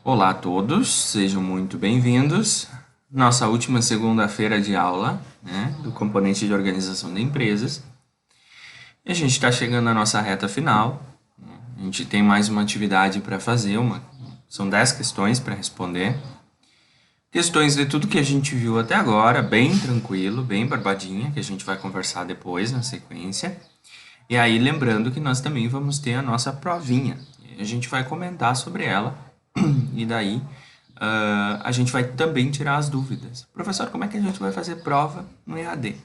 Olá a todos, sejam muito bem-vindos. Nossa última segunda-feira de aula, né, do componente de organização de empresas. E a gente está chegando na nossa reta final. A gente tem mais uma atividade para fazer, são 10 questões para responder. Questões de tudo que a gente viu até agora, bem tranquilo, bem barbadinha, que a gente vai conversar depois na sequência. E aí, lembrando que nós também vamos ter a nossa provinha. A gente vai comentar sobre ela e daí a gente vai também tirar as dúvidas. Professor, como é que a gente vai fazer prova no EAD?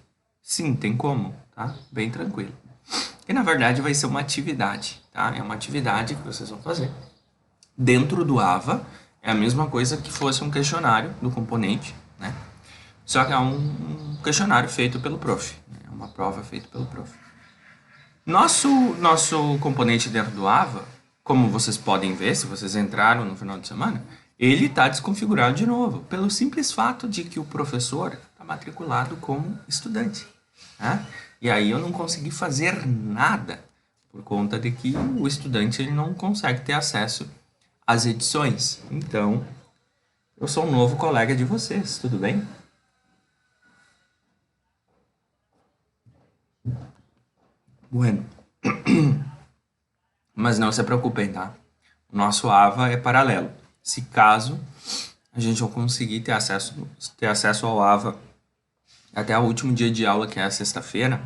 Sim, tem como, tá? Bem tranquilo. E na verdade vai ser uma atividade, tá? É uma atividade que vocês vão fazer dentro do AVA. É a mesma coisa que fosse um questionário do componente, né? Só que é um questionário feito pelo prof. É uma prova feita pelo prof. Nosso componente dentro do AVA, como vocês podem ver, se vocês entraram no final de semana, ele está desconfigurado de novo, pelo simples fato de que o professor está matriculado como estudante. Né? E aí eu não consegui fazer nada, por conta de que o estudante ele não consegue ter acesso às edições. Então, eu sou um novo colega de vocês, tudo bem? Bueno, mas não se preocupem, tá? O nosso AVA é paralelo. Se caso a gente não conseguir ter acesso ao AVA até o último dia de aula, que é a sexta-feira,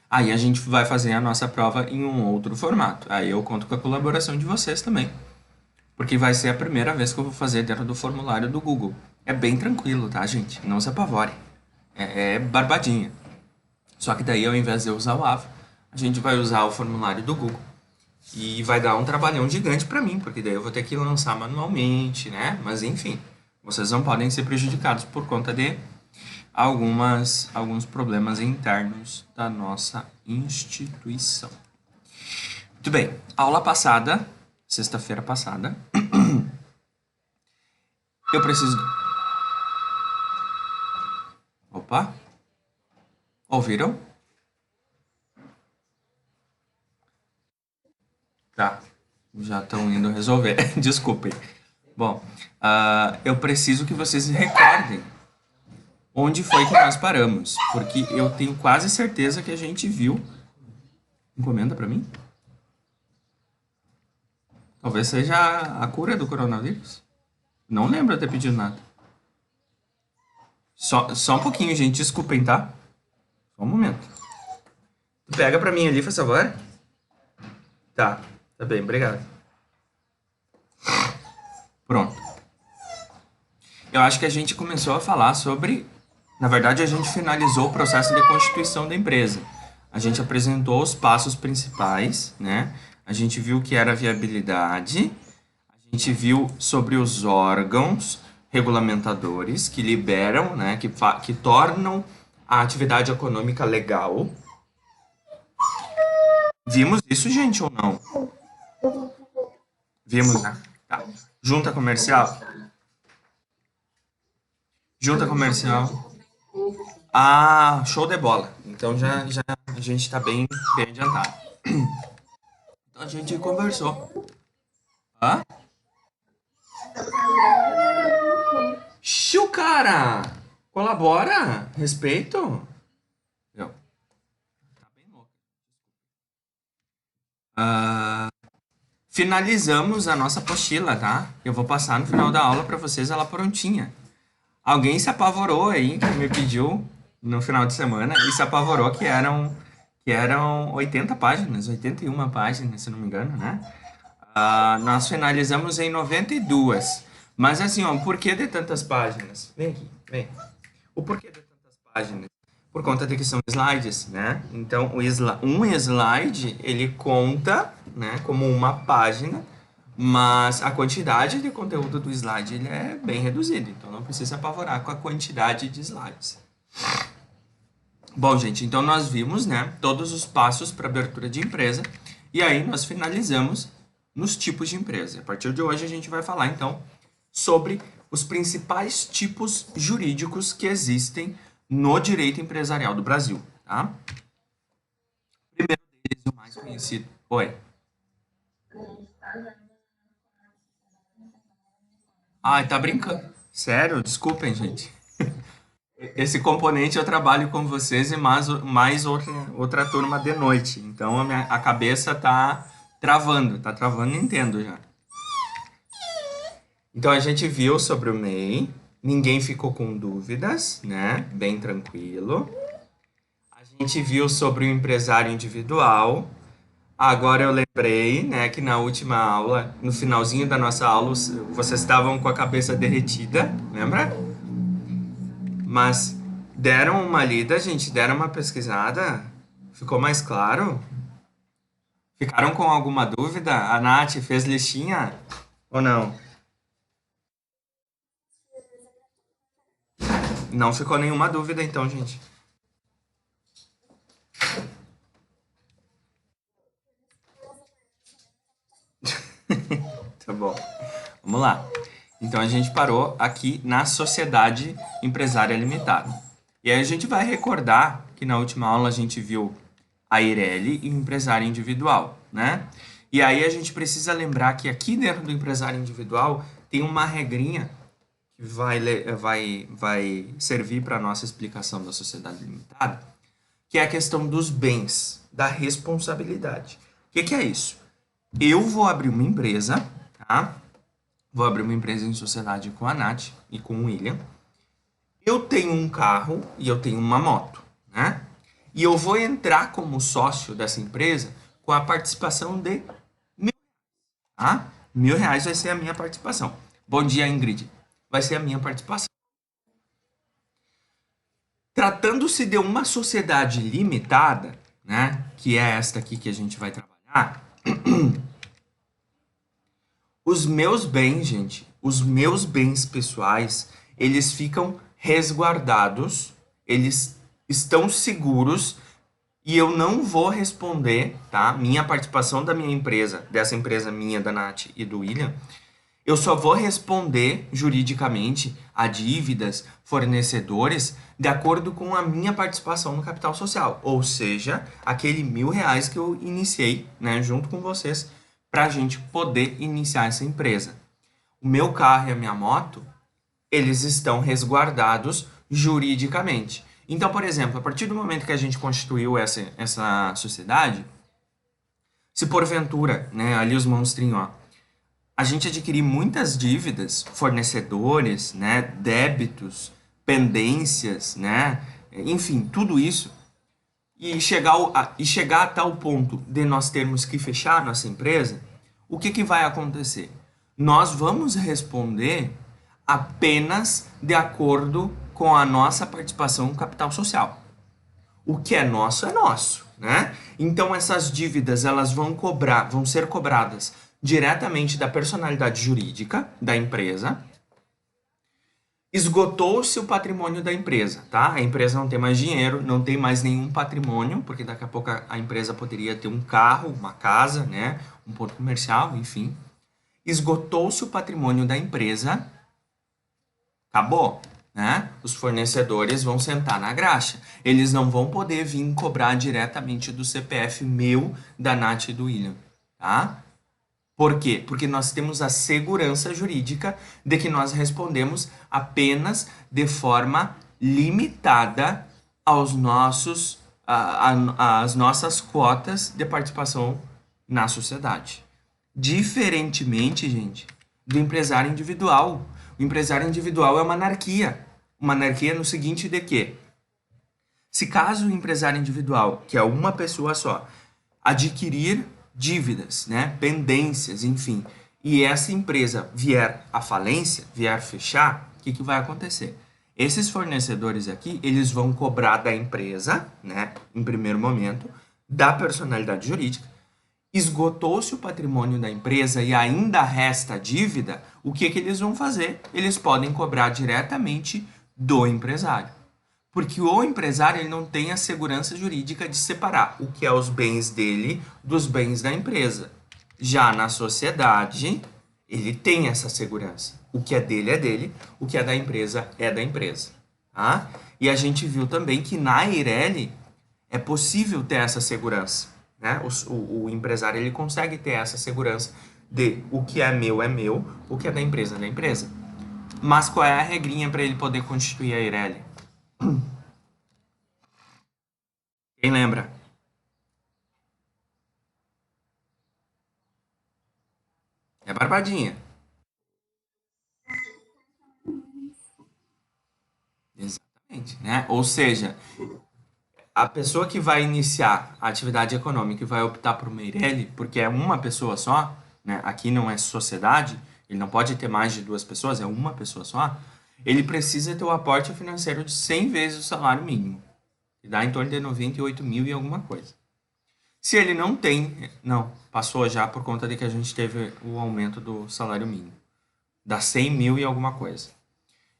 aí a gente vai fazer a nossa prova em um outro formato. Aí eu conto com a colaboração de vocês também, porque vai ser a primeira vez que eu vou fazer dentro do formulário do Google. É bem tranquilo, tá, gente? Não se apavore. É barbadinha. Só que daí, ao invés de eu usar o AVA, a gente vai usar o formulário do Google. E vai dar um trabalhão gigante para mim, porque daí eu vou ter que lançar manualmente, né? Mas enfim, vocês não podem ser prejudicados por conta de alguns problemas internos da nossa instituição. Muito bem, aula passada, sexta-feira passada, eu preciso. Opa, ouviram? Tá, já estão indo resolver, desculpem. Bom, eu preciso que vocês recordem onde foi que nós paramos, porque eu tenho quase certeza que a gente viu. Encomenda para mim? Talvez seja a cura do coronavírus. Não lembro de ter pedido nada. Só um pouquinho, gente. Desculpem, tá? Só um momento. Tu pega pra mim ali, por favor? Tá. Tá bem, obrigado. Pronto. Eu acho que a gente começou a falar sobre. Na verdade, a gente finalizou o processo de constituição da empresa. A gente apresentou os passos principais, né? A gente viu que era a viabilidade, a gente viu sobre os órgãos regulamentadores que liberam, né, que tornam a atividade econômica legal. Vimos isso, gente, ou não? Vimos, né? Tá. Junta comercial. Junta comercial. Ah, show de bola. Então já a gente está bem adiantado. Então a gente conversou. Hã? Xiu, cara! Colabora! Respeito! Eu. Tá bem louco. Finalizamos a nossa apostila, tá? Eu vou passar no final da aula para vocês ela prontinha. Alguém se apavorou aí, que me pediu no final de semana, e se apavorou que eram 80 páginas, 81 páginas, se não me engano, né? Nós finalizamos em 92. Mas assim, ó, por que de tantas páginas? Vem aqui, vem. O porquê de tantas páginas? Por conta de que são slides, né? Então, um slide, ele conta, né, como uma página, mas a quantidade de conteúdo do slide ele é bem reduzida, então não precisa se apavorar com a quantidade de slides. Bom, gente, então nós vimos, né, todos os passos para abertura de empresa e aí nós finalizamos nos tipos de empresa. A partir de hoje a gente vai falar então sobre os principais tipos jurídicos que existem no direito empresarial do Brasil, tá? O primeiro deles, o mais conhecido. Oi. Ai, tá brincando. Sério? Desculpem, gente. Esse componente eu trabalho com vocês e mais outra turma de noite. Então a cabeça tá travando, entendo já. Então a gente viu sobre o MEI, ninguém ficou com dúvidas, né? Bem tranquilo. A gente viu sobre o empresário individual. Agora eu lembrei, né, que na última aula, no finalzinho da nossa aula, vocês estavam com a cabeça derretida, lembra? Mas deram uma lida, gente, deram uma pesquisada, ficou mais claro? Ficaram com alguma dúvida? A Nath fez listinha ou não? Não ficou nenhuma dúvida então, gente. Tá bom. Vamos lá. Então a gente parou aqui na Sociedade Empresária Limitada. E aí a gente vai recordar que na última aula a gente viu a Eireli e o empresário individual, né? E aí a gente precisa lembrar que aqui dentro do empresário individual tem uma regrinha que vai servir para a nossa explicação da sociedade limitada, que é a questão dos bens, da responsabilidade. O que é isso? Eu vou abrir uma empresa, tá? Vou abrir uma empresa em sociedade com a Nath e com o William. Eu tenho um carro e eu tenho uma moto, né? E eu vou entrar como sócio dessa empresa com a participação de tá? R$ 1.000 vai ser a minha participação. Bom dia, Ingrid. Vai ser a minha participação. Tratando-se de uma sociedade limitada, né? Que é esta aqui que a gente vai trabalhar. Os meus bens, gente, os meus bens pessoais, eles ficam resguardados, eles estão seguros e eu não vou responder, tá? Minha participação da minha empresa, dessa empresa minha, da Nath e do William, eu só vou responder juridicamente a dívidas, fornecedores, de acordo com a minha participação no capital social. Ou seja, aquele R$ 1.000 que eu iniciei, né, junto com vocês, para a gente poder iniciar essa empresa. O meu carro e a minha moto, eles estão resguardados juridicamente. Então, por exemplo, a partir do momento que a gente constituiu essa sociedade, se porventura, né, ali os monstrinhos, ó, a gente adquirir muitas dívidas, fornecedores, né, débitos, pendências, né, enfim, tudo isso, e chegar a tal ponto de nós termos que fechar nossa empresa, o que vai acontecer? Nós vamos responder apenas de acordo com a nossa participação no capital social. O que é nosso, né? Então essas dívidas elas vão ser cobradas diretamente da personalidade jurídica da empresa. Esgotou-se o patrimônio da empresa, tá? A empresa não tem mais dinheiro, não tem mais nenhum patrimônio, porque daqui a pouco a empresa poderia ter um carro, uma casa, né? Um ponto comercial, enfim. Esgotou-se o patrimônio da empresa, acabou, né? Os fornecedores vão sentar na graxa. Eles não vão poder vir cobrar diretamente do CPF meu, da Nath e do William, tá? Por quê? Porque nós temos a segurança jurídica de que nós respondemos apenas de forma limitada aos às nossas cotas de participação na sociedade. Diferentemente, gente, do empresário individual. O empresário individual é uma anarquia. Uma anarquia no seguinte de que, se caso o empresário individual, que é uma pessoa só, adquirir dívidas, né, pendências, enfim, e essa empresa vier à falência, vier fechar, o que vai acontecer? Esses fornecedores aqui, eles vão cobrar da empresa, né, em primeiro momento, da personalidade jurídica. Esgotou-se o patrimônio da empresa e ainda resta dívida, o que eles vão fazer? Eles podem cobrar diretamente do empresário. Porque o empresário ele não tem a segurança jurídica de separar o que é os bens dele dos bens da empresa. Já na sociedade, ele tem essa segurança. O que é dele, o que é da empresa é da empresa. Tá? E a gente viu também que na Eireli é possível ter essa segurança. Né? O empresário ele consegue ter essa segurança de o que é meu, o que é da empresa é da empresa. Mas qual é a regrinha para ele poder constituir a Eireli? Quem lembra? É barbadinha. Exatamente, né? Ou seja, a pessoa que vai iniciar a atividade econômica e vai optar por uma Eireli, porque é uma pessoa só, né? Aqui não é sociedade, ele não pode ter mais de duas pessoas, é uma pessoa só. Ele precisa ter o aporte financeiro de 100 vezes o salário mínimo, que dá em torno de 98 mil e alguma coisa. Se ele não tem, não, passou já por conta de que a gente teve o aumento do salário mínimo, dá 100 mil e alguma coisa.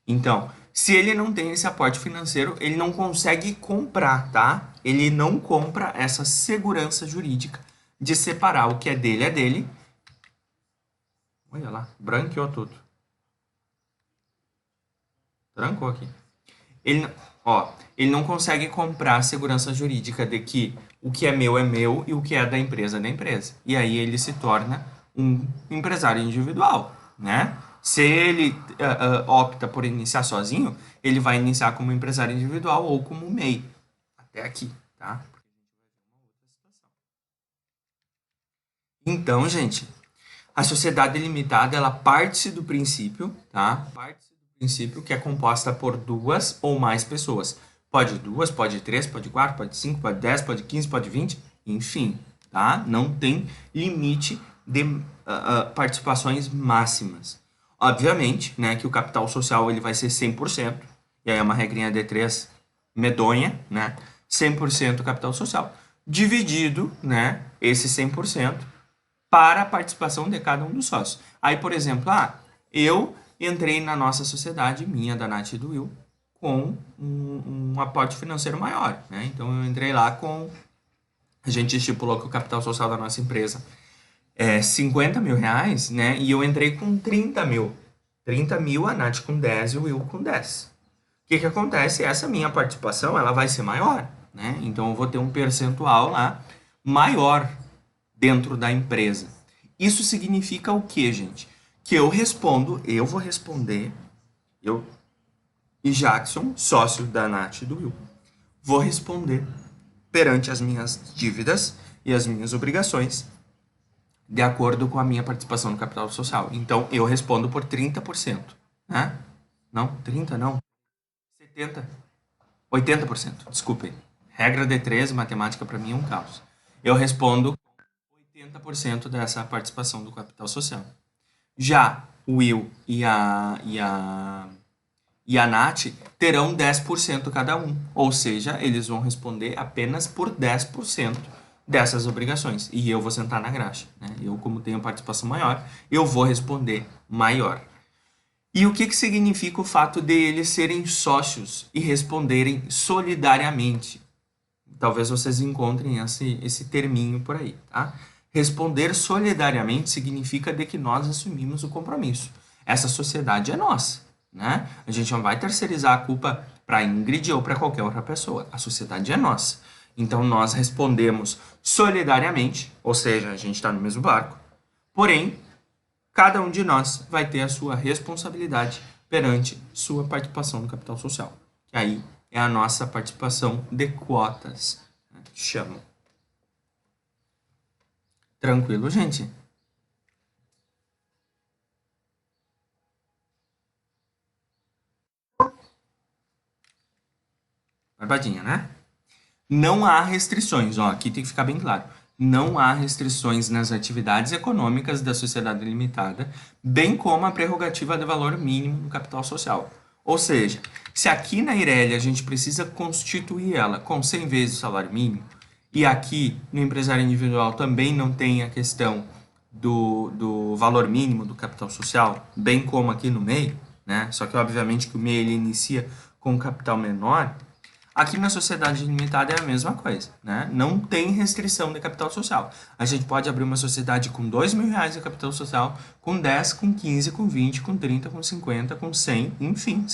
Então, se ele não tem esse aporte financeiro, ele não consegue comprar, tá? Ele não compra essa segurança jurídica de separar o que é dele. Olha lá, branqueou tudo. Trancou aqui. Ele, ele não consegue comprar a segurança jurídica de que o que é meu e o que é da empresa é da empresa. E aí ele se torna um empresário individual, né? Se ele opta por iniciar sozinho, ele vai iniciar como empresário individual ou como MEI. Até aqui, tá? Então, gente, a sociedade limitada, ela parte do princípio, tá? Parte do princípio que é composta por duas ou mais pessoas. Pode duas, pode três, pode quatro, pode cinco, pode 10, pode 15, pode 20, enfim, tá? Não tem limite de participações máximas. Obviamente, né, que o capital social ele vai ser 100%, e aí é uma regrinha D3 medonha, né? 100% capital social, dividido, né, esse 100% para a participação de cada um dos sócios. Aí, por exemplo, eu entrei na nossa sociedade, minha, da Nath e do Will, com um aporte financeiro maior, né? Então, eu entrei lá com... A gente estipulou que o capital social da nossa empresa é 50 mil reais, né? E eu entrei com 30 mil. 30 mil, a Nath com 10 e o Will com 10. O que acontece? Essa minha participação, ela vai ser maior, né? Então, eu vou ter um percentual lá maior dentro da empresa. Isso significa o quê, gente? Que eu vou responder, eu e Jackson, sócio da Nath e do Will, vou responder perante as minhas dívidas e as minhas obrigações de acordo com a minha participação no capital social. Então, eu respondo por 30%, né? Não, 30 não. 70, 80%, desculpem. Regra D13, matemática para mim é um caos. Eu respondo 80% dessa participação do capital social. Já o Will e a Nath terão 10% cada um, ou seja, eles vão responder apenas por 10% dessas obrigações, e eu vou sentar na graxa, né? Eu, como tenho participação maior, eu vou responder maior. E o que significa o fato de eles serem sócios e responderem solidariamente? Talvez vocês encontrem esse terminho por aí, tá? Responder solidariamente significa de que nós assumimos o compromisso. Essa sociedade é nossa, né? A gente não vai terceirizar a culpa para a Ingrid ou para qualquer outra pessoa. A sociedade é nossa. Então nós respondemos solidariamente, ou seja, a gente está no mesmo barco. Porém, cada um de nós vai ter a sua responsabilidade perante sua participação no capital social. Que aí é a nossa participação de cotas, né? Chamam. Tranquilo, gente? Barbadinha, né? Não há restrições, ó, aqui tem que ficar bem claro. Não há restrições nas atividades econômicas da sociedade limitada, bem como a prerrogativa de valor mínimo do capital social. Ou seja, se aqui na Eireli a gente precisa constituir ela com 100 vezes o salário mínimo, e aqui no empresário individual também não tem a questão do valor mínimo do capital social, bem como aqui no MEI, né? Só que obviamente que o MEI ele inicia com um capital menor. Aqui na sociedade limitada é a mesma coisa, né? Não tem restrição de capital social. A gente pode abrir uma sociedade com 2 mil reais de capital social, com 10, com 15, com 20, com 30, com 50, com 100, enfim.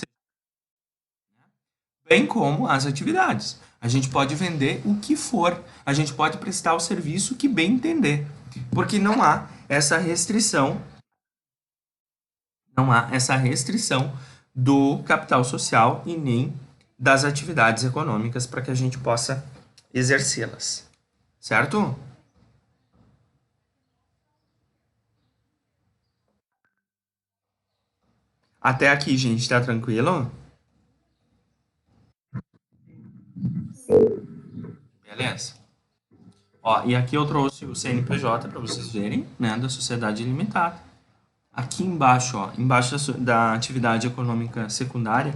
Bem como as atividades. A gente pode vender o que for, a gente pode prestar o serviço que bem entender, porque não há essa restrição, Não há essa restrição do capital social e nem das atividades econômicas para que a gente possa exercê-las. Certo? Até aqui, gente, tá tranquilo? Beleza. Ó, e aqui eu trouxe o CNPJ para vocês verem, né, da sociedade limitada. Aqui embaixo, ó, embaixo da atividade econômica secundária,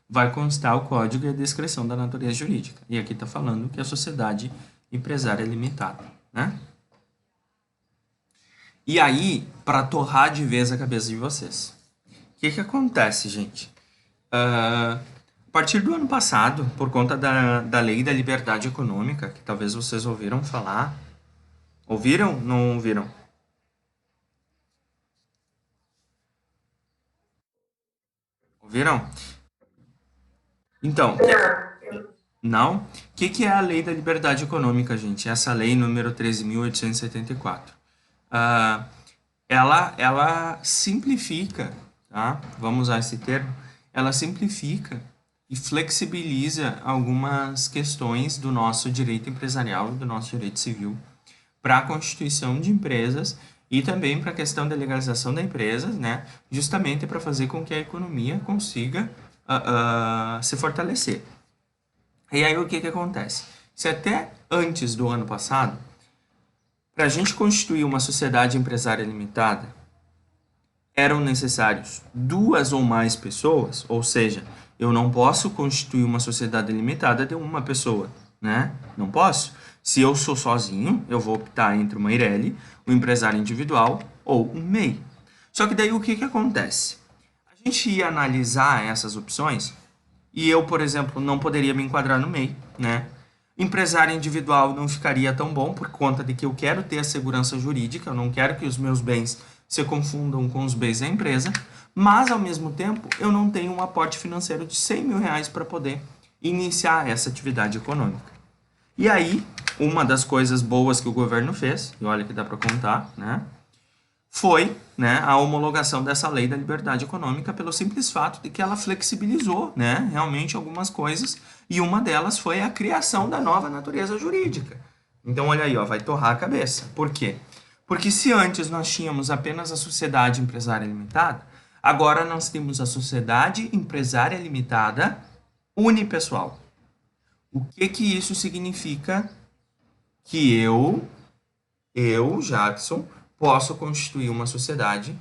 vai constar o código e a descrição da natureza jurídica. E aqui está falando que é a sociedade empresária limitada, né? E aí, para torrar de vez a cabeça de vocês, o que acontece, gente? A partir do ano passado, por conta da lei da liberdade econômica, que talvez vocês ouviram falar. Ouviram? Não ouviram? Ouviram? Então, não? O que é a lei da liberdade econômica, gente? Essa lei número 13.874. Ah, ela simplifica, tá? Vamos usar esse termo. Ela simplifica e flexibiliza algumas questões do nosso direito empresarial e do nosso direito civil para a constituição de empresas e também para a questão da legalização da empresa, né? Justamente para fazer com que a economia consiga se fortalecer. E aí o que acontece? Se até antes do ano passado, para a gente constituir uma sociedade empresária limitada, eram necessários duas ou mais pessoas, ou seja, eu não posso constituir uma sociedade limitada de uma pessoa, né? Não posso. Se eu sou sozinho, eu vou optar entre uma Eireli, um empresário individual ou um MEI. Só que daí o que acontece? A gente ia analisar essas opções e eu, por exemplo, não poderia me enquadrar no MEI, né? Empresário individual não ficaria tão bom por conta de que eu quero ter a segurança jurídica, eu não quero que os meus bens se confundam com os bens da empresa, mas ao mesmo tempo eu não tenho um aporte financeiro de 100 mil reais para poder iniciar essa atividade econômica. E aí, uma das coisas boas que o governo fez, e olha que dá para contar, né, foi, né, a homologação dessa lei da liberdade econômica pelo simples fato de que ela flexibilizou, né, realmente algumas coisas, e uma delas foi a criação da nova natureza jurídica. Então, olha aí, ó, vai torrar a cabeça. Por quê? Porque se antes nós tínhamos apenas a sociedade empresária limitada, agora nós temos a sociedade empresária limitada unipessoal. O que isso significa? Que eu, Jackson, posso constituir uma sociedade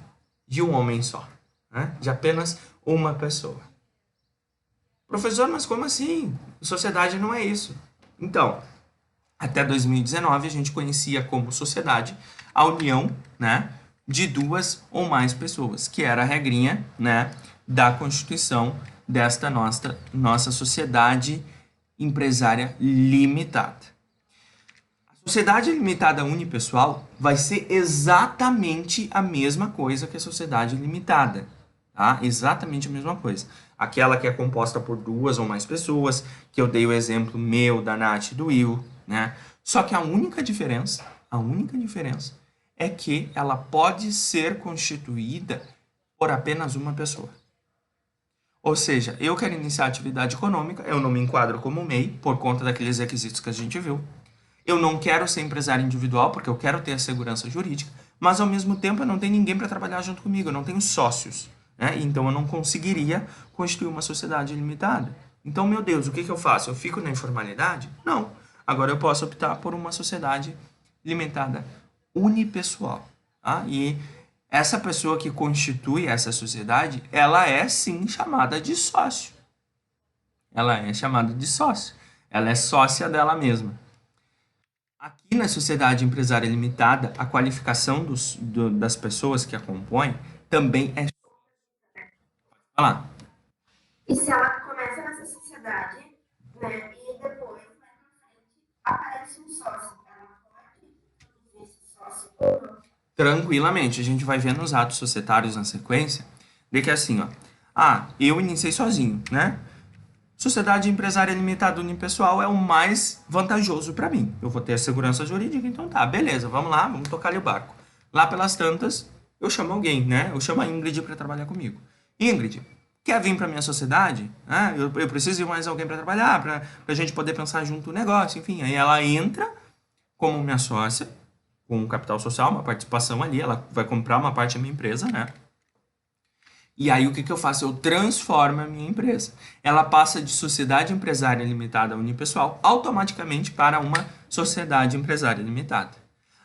de um homem só, né? De apenas uma pessoa. Professor, mas como assim? Sociedade não é isso. Então, até 2019 a gente conhecia como sociedade a união, né, de duas ou mais pessoas, que era a regrinha, né, da constituição desta nossa sociedade empresária limitada. A sociedade limitada unipessoal vai ser exatamente a mesma coisa que a sociedade limitada, tá? Exatamente a mesma coisa. Aquela que é composta por duas ou mais pessoas, que eu dei o exemplo meu, da Nath e do Will, né? Só que a única diferença é que ela pode ser constituída por apenas uma pessoa. Ou seja, eu quero iniciar atividade econômica, eu não me enquadro como MEI, por conta daqueles requisitos que a gente viu. Eu não quero ser empresário individual, porque eu quero ter a segurança jurídica, mas ao mesmo tempo eu não tenho ninguém para trabalhar junto comigo, eu não tenho sócios, né? Então eu não conseguiria constituir uma sociedade limitada. Então, meu Deus, o que eu faço? Eu fico na informalidade? Não. Agora eu posso optar por uma sociedade limitada unipessoal, tá? E essa pessoa que constitui essa sociedade, ela é sim chamada de sócio. Ela é chamada de sócio. Ela é sócia dela mesma. Aqui na sociedade empresária limitada, a qualificação das pessoas que a compõem também é. Olha lá. E se ela começa nessa sociedade, né, e depois, mais pra frente, aparece um sócio, ela pode esse sócio ou não? Tranquilamente, a gente vai ver nos atos societários na sequência, de que assim, ó, eu iniciei sozinho, né? Sociedade empresária limitada unipessoal é o mais vantajoso para mim. Eu vou ter a segurança jurídica, então tá, beleza, vamos lá, vamos tocar ali o barco. Lá pelas tantas, eu chamo alguém, né? Eu chamo a Ingrid para trabalhar comigo. Ingrid, quer vir para minha sociedade? Eu preciso de mais alguém para trabalhar, para a gente poder pensar junto o negócio, enfim. Aí ela entra como minha sócia, com um capital social, uma participação ali, ela vai comprar uma parte da minha empresa, né? E aí o que eu faço? Eu transformo a minha empresa. Ela passa de sociedade empresária limitada unipessoal automaticamente para uma sociedade empresária limitada.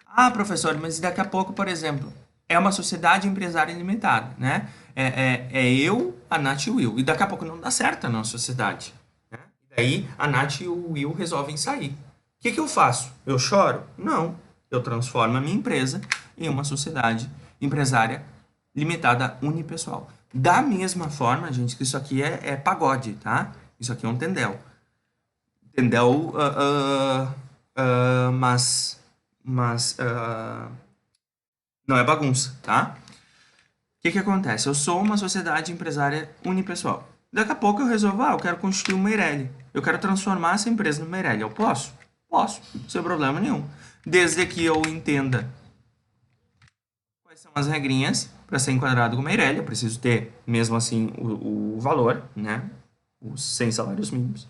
Ah, professor, mas daqui a pouco, por exemplo, é uma sociedade empresária limitada, né? É eu, a Nath e o Will. E daqui a pouco não dá certo a nossa sociedade. Né? E daí a Nath e o Will resolvem sair. O que eu faço? Eu choro? Não. Eu transformo a minha empresa em uma sociedade empresária limitada unipessoal. Da mesma forma, gente, que isso aqui é pagode, tá? Isso aqui é um tendel. Tendel, mas não é bagunça, tá? O que acontece? Eu sou uma sociedade empresária unipessoal. Daqui a pouco eu resolvo, eu quero constituir uma Meirelli. Eu quero transformar essa empresa numa Meirelli. Eu posso? Posso, sem problema nenhum. Desde que eu entenda quais são as regrinhas para ser enquadrado como Meirelli. Eu preciso ter, mesmo assim, o valor, né? Os 100 salários mínimos.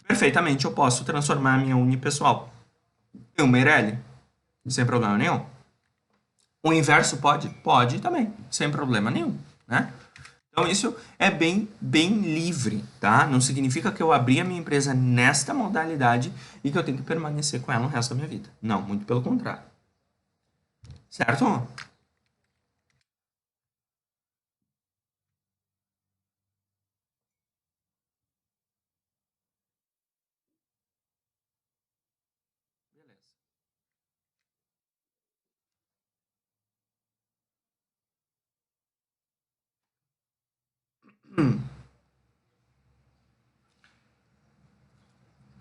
Perfeitamente, eu posso transformar a minha unipessoal em uma Meirelli, sem problema nenhum. O inverso pode? Pode também, sem problema nenhum, né? Então isso é bem livre, tá? Não significa que eu abri a minha empresa nesta modalidade e que eu tenho que permanecer com ela o resto da minha vida. Não, muito pelo contrário. Certo?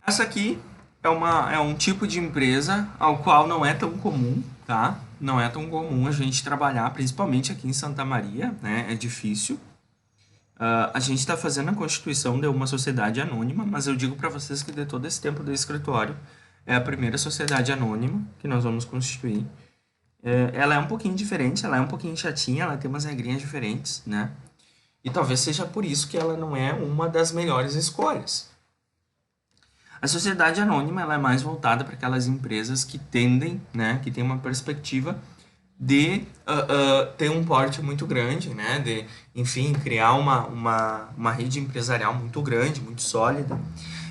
Essa aqui é um tipo de empresa ao qual não é tão comum, tá? Não é tão comum a gente trabalhar, principalmente aqui em Santa Maria, né? É difícil. A gente está fazendo a constituição de uma sociedade anônima, mas eu digo para vocês que de todo esse tempo do escritório é a primeira sociedade anônima que nós vamos constituir. Ela é um pouquinho diferente, ela é um pouquinho chatinha, ela tem umas regrinhas diferentes, né? E talvez seja por isso que ela não é uma das melhores escolhas. A sociedade anônima ela é mais voltada para aquelas empresas que tendem, né, que tem uma perspectiva de ter um porte muito grande, né, de, enfim, criar uma rede empresarial muito grande, muito sólida.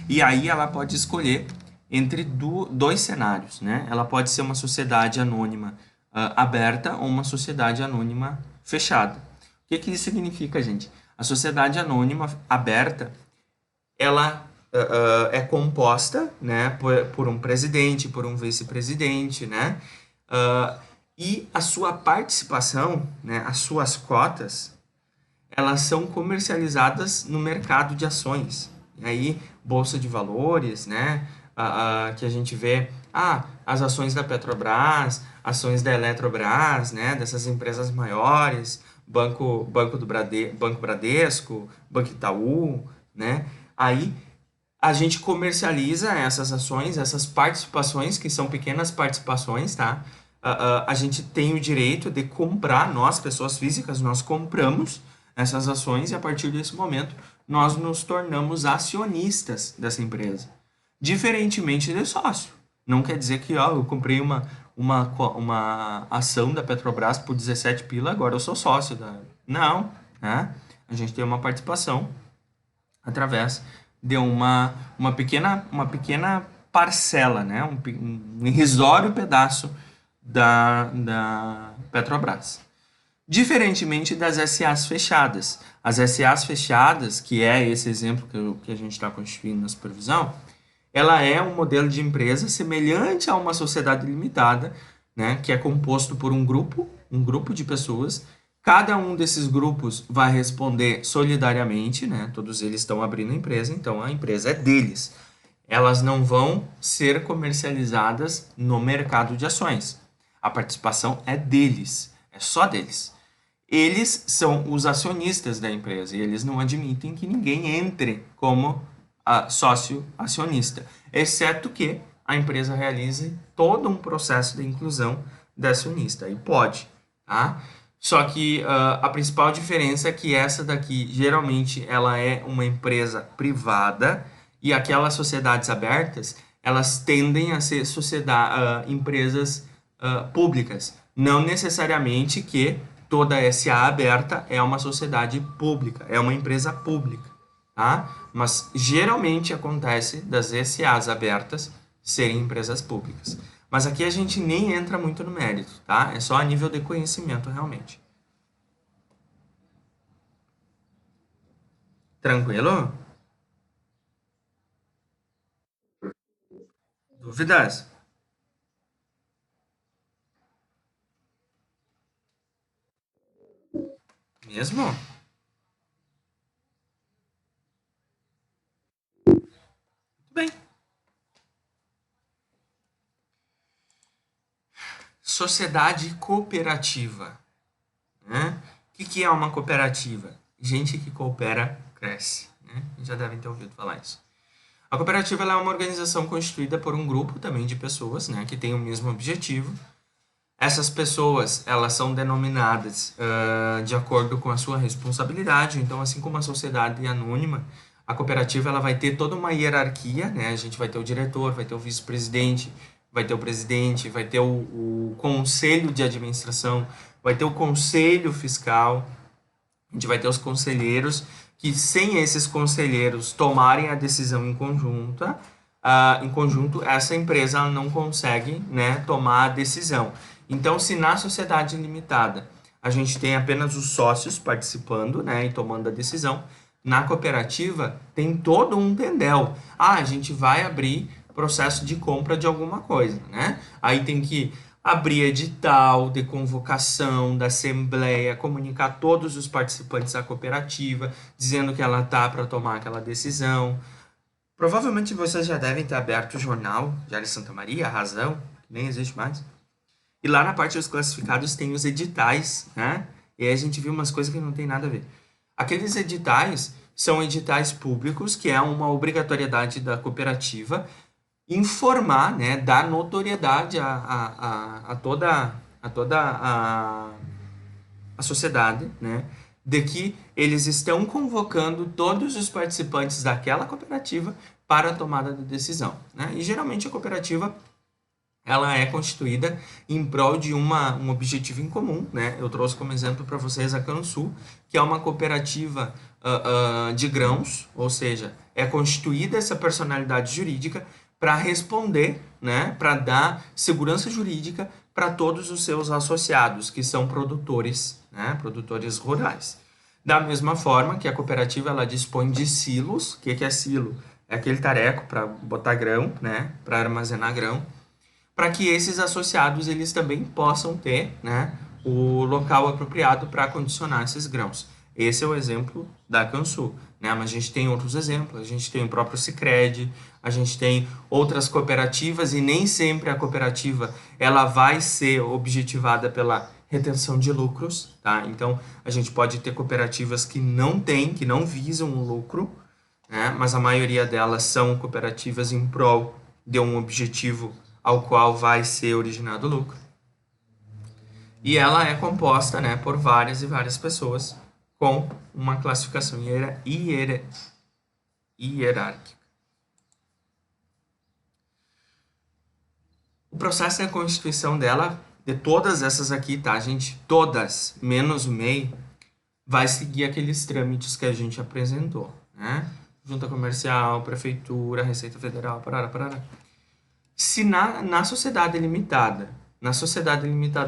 E aí ela pode escolher entre dois cenários, né? Ela pode ser uma sociedade anônima aberta ou uma sociedade anônima fechada. O que isso significa, gente? A sociedade anônima aberta, ela é composta, né, por um presidente, por um vice-presidente, né, e a sua participação, né, as suas cotas, elas são comercializadas no mercado de ações. E aí, bolsa de valores, né, que a gente vê, as ações da Petrobras, ações da Eletrobras, né, dessas empresas maiores, Banco Bradesco, Banco Itaú, né, aí a gente comercializa essas ações, essas participações, que são pequenas participações, tá? A gente tem o direito de comprar, nós, pessoas físicas, nós compramos essas ações e a partir desse momento nós nos tornamos acionistas dessa empresa. Diferentemente de sócio. Não quer dizer que eu comprei uma ação da Petrobras por 17 pila, agora eu sou sócio da... Não, né? A gente tem uma participação através de uma pequena parcela, né? Um irrisório pedaço da Petrobras. Diferentemente das SAs fechadas. As SAs fechadas, que é esse exemplo que a gente está constituindo na supervisão, ela é um modelo de empresa semelhante a uma sociedade limitada, né? Que é composto por um grupo de pessoas. Cada um desses grupos vai responder solidariamente, né? Todos eles estão abrindo a empresa, então a empresa é deles. Elas não vão ser comercializadas no mercado de ações. A participação é deles, é só deles. Eles são os acionistas da empresa e eles não admitem que ninguém entre como sócio acionista, exceto que a empresa realize todo um processo de inclusão da acionista. E pode. tá? Só que a principal diferença é que essa daqui, geralmente, ela é uma empresa privada e aquelas sociedades abertas, elas tendem a ser empresas públicas. Não necessariamente que toda SA aberta é uma sociedade pública, é uma empresa pública, tá? Mas geralmente acontece das SAs abertas serem empresas públicas. Mas aqui a gente nem entra muito no mérito, tá? É só a nível de conhecimento realmente. Tranquilo? Dúvidas? Mesmo? Tudo bem. Sociedade cooperativa, né? O que é uma cooperativa? Gente que coopera cresce, né? Já devem ter ouvido falar isso. A cooperativa ela é uma organização constituída por um grupo também de pessoas, né, que tem o mesmo objetivo. Essas pessoas elas são denominadas de acordo com a sua responsabilidade. Então, assim como a sociedade anônima, a cooperativa ela vai ter toda uma hierarquia, né? A gente vai ter o diretor, vai ter o vice-presidente, vai ter o presidente, vai ter o conselho de administração, vai ter o conselho fiscal, a gente vai ter os conselheiros, que sem esses conselheiros tomarem a decisão em conjunto, essa empresa não consegue, né, tomar a decisão. Então, se na sociedade limitada a gente tem apenas os sócios participando, né, e tomando a decisão, na cooperativa tem todo um tendel. Ah, a gente vai abrir processo de compra de alguma coisa, né? Aí tem que abrir edital de convocação da assembleia, comunicar todos os participantes da cooperativa, dizendo que ela tá para tomar aquela decisão. Provavelmente vocês já devem ter aberto o jornal Diário de Santa Maria, a Razão, que nem existe mais. E lá na parte dos classificados tem os editais, né? E aí a gente viu umas coisas que não tem nada a ver. Aqueles editais são editais públicos, que é uma obrigatoriedade da cooperativa informar, né, dar notoriedade a toda a sociedade, né, de que eles estão convocando todos os participantes daquela cooperativa para a tomada de decisão, né? E geralmente a cooperativa ela é constituída em prol de um objetivo em comum, né? Eu trouxe como exemplo para vocês a Cansul, que é uma cooperativa de grãos, ou seja, é constituída essa personalidade jurídica para responder, né? Para dar segurança jurídica para todos os seus associados, que são produtores, né? Produtores rurais. Da mesma forma que a cooperativa ela dispõe de silos. O que é silo? É aquele tareco para botar grão, né? Para armazenar grão, para que esses associados eles também possam ter, né, o local apropriado para condicionar esses grãos. Esse é o exemplo da Cansul, né? Mas a gente tem outros exemplos, a gente tem o próprio Sicredi, a gente tem outras cooperativas e nem sempre a cooperativa ela vai ser objetivada pela retenção de lucros, tá? Então a gente pode ter cooperativas que não visam o lucro, né? Mas a maioria delas são cooperativas em prol de um objetivo ao qual vai ser originado o lucro. E ela é composta, né, por várias e várias pessoas com uma classificação hierárquica. O processo de constituição dela, de todas essas aqui, tá, gente? Todas, menos o MEI, vai seguir aqueles trâmites que a gente apresentou, né? Junta comercial, prefeitura, Receita Federal, parará. Se na sociedade limitada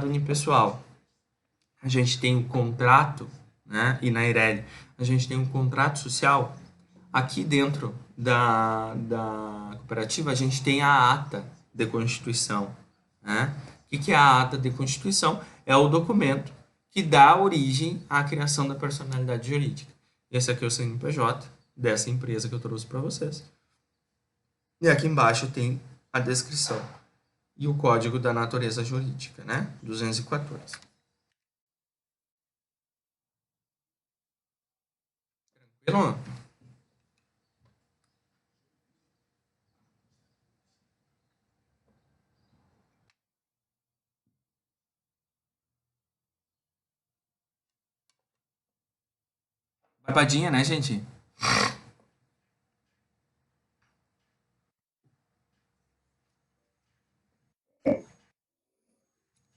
unipessoal, a gente tem um contrato, né? E na Eireli, a gente tem um contrato social, aqui dentro da cooperativa, a gente tem a ata de constituição, né? O que é a ata de constituição? É o documento que dá origem à criação da personalidade jurídica. Esse aqui é o CNPJ dessa empresa que eu trouxe para vocês. E aqui embaixo tem a descrição e o código da natureza jurídica, né? 214. Tranquilo? Farpadinha, né, gente?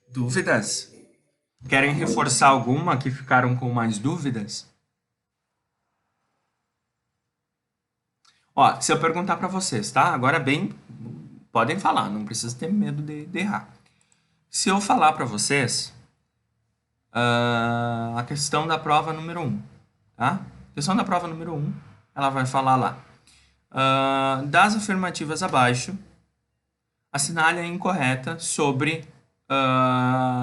Dúvidas? Querem reforçar alguma que ficaram com mais dúvidas? Ó, se eu perguntar para vocês, tá? Agora bem, podem falar, não precisa ter medo de errar. Se eu falar para vocês a questão da prova número 1, tá? A questão da prova número 1, ela vai falar lá. Das afirmativas abaixo, assinale a incorreta sobre